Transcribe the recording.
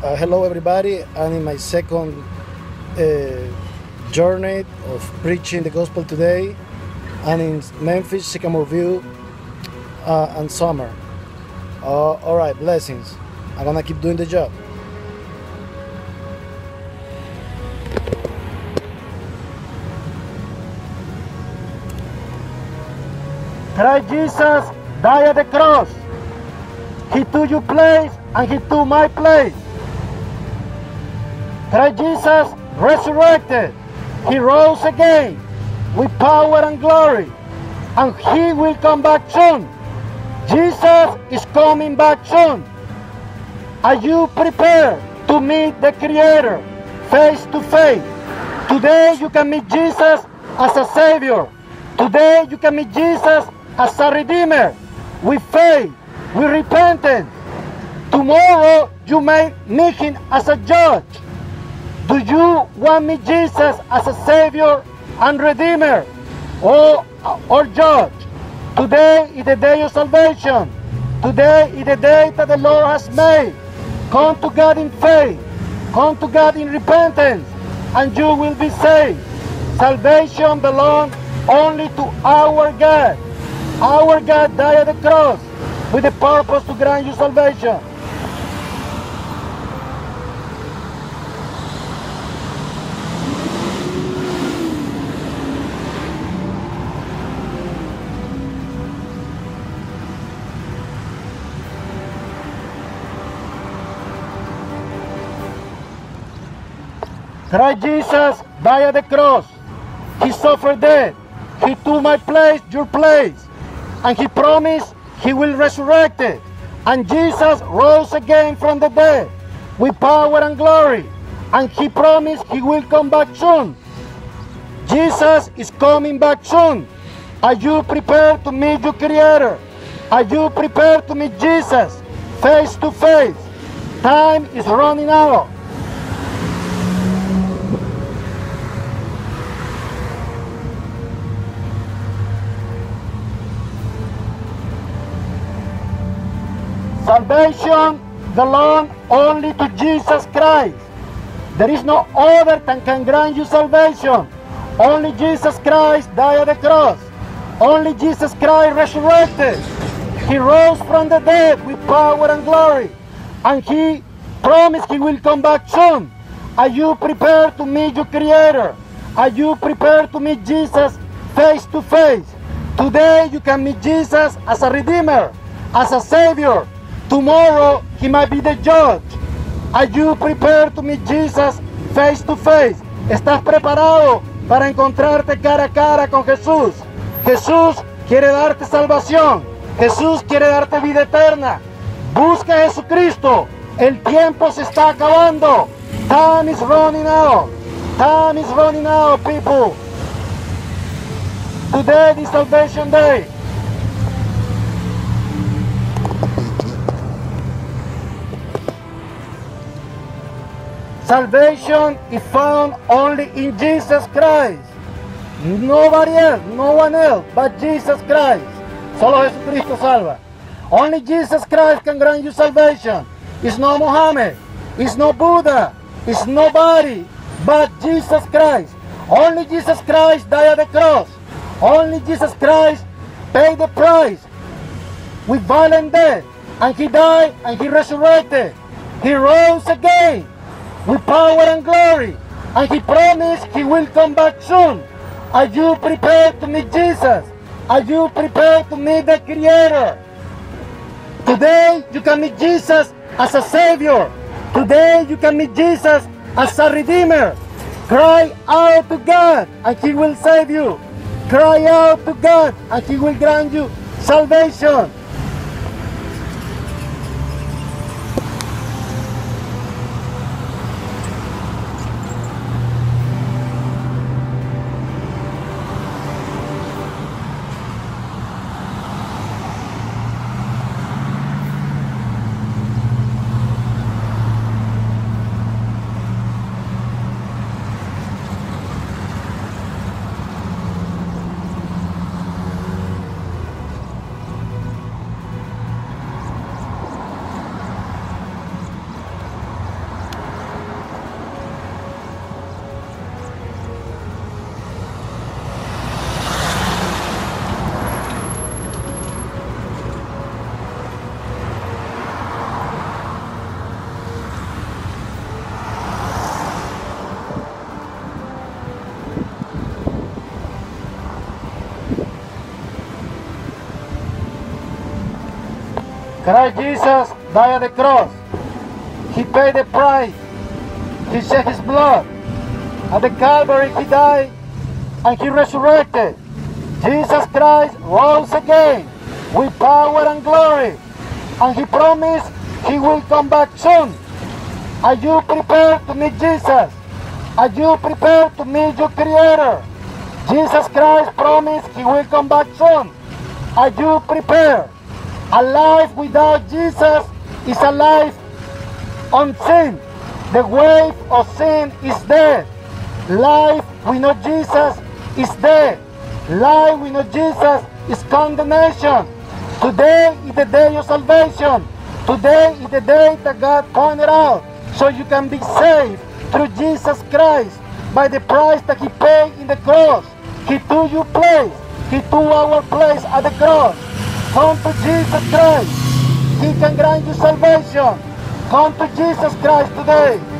Hello, everybody. I'm in my second journey of preaching the gospel today. I'm in Memphis, Sycamore View, and Summer. All right, blessings. I'm gonna keep doing the job. Christ Jesus died at the cross. He took your place and he took my place. Christ Jesus resurrected. He rose again with power and glory, and he will come back soon. Jesus is coming back soon. Are you prepared to meet the Creator face to face? Today you can meet Jesus as a Savior. Today you can meet Jesus as a Redeemer, with faith, with repentance. Tomorrow you may meet him as a judge. Do you want me Jesus as a Savior and Redeemer or judge? Today is the day of salvation. Today is the day that the Lord has made. Come to God in faith. Come to God in repentance, and you will be saved. Salvation belongs only to our God. Our God died at the cross with the purpose to grant you salvation. Christ Jesus died at the cross. He suffered death. He took my place, your place. And he promised he will resurrect it. And Jesus rose again from the dead with power and glory. And he promised he will come back soon. Jesus is coming back soon. Are you prepared to meet your Creator? Are you prepared to meet Jesus face to face? Time is running out. Salvation belongs only to Jesus Christ. There is no other that can grant you salvation. Only Jesus Christ died at the cross. Only Jesus Christ resurrected. He rose from the dead with power and glory. And he promised he will come back soon. Are you prepared to meet your Creator? Are you prepared to meet Jesus face to face? Today you can meet Jesus as a Redeemer, as a Savior. Tomorrow he might be the judge. Are you prepared to meet Jesus face to face? ¿Estás preparado para encontrarte cara a cara con Jesús? Jesús quiere darte salvación. Jesús quiere darte vida eterna. Busca a Jesucristo. El tiempo se está acabando. Time is running out. Time is running out, people. Today is Salvation Day. Salvation is found only in Jesus Christ. Nobody else, no one else but Jesus Christ. Solo Jesucristo salva. Only Jesus Christ can grant you salvation. It's no Muhammad, it's no Buddha, it's nobody but Jesus Christ. Only Jesus Christ died at the cross. Only Jesus Christ paid the price with violent death. And he died and he resurrected. He rose again with power and glory, and he promised he will come back soon. Are you prepared to meet Jesus? Are you prepared to meet the Creator? Today you can meet Jesus as a Savior. Today you can meet Jesus as a Redeemer. Cry out to God and he will save you. Cry out to God and he will grant you salvation. Christ Jesus died at the cross. He paid the price. He shed his blood. At the Calvary he died and he resurrected. Jesus Christ rose again with power and glory. And he promised he will come back soon. Are you prepared to meet Jesus? Are you prepared to meet your Creator? Jesus Christ promised he will come back soon. Are you prepared? A life without Jesus is a life on sin. The wave of sin is dead. Life without Jesus is dead. Life without Jesus is condemnation. Today is the day of salvation. Today is the day that God pointed out so you can be saved through Jesus Christ by the price that he paid in the cross. He took your place. He took our place at the cross. Come to Jesus Christ. He can grant you salvation. Come to Jesus Christ today.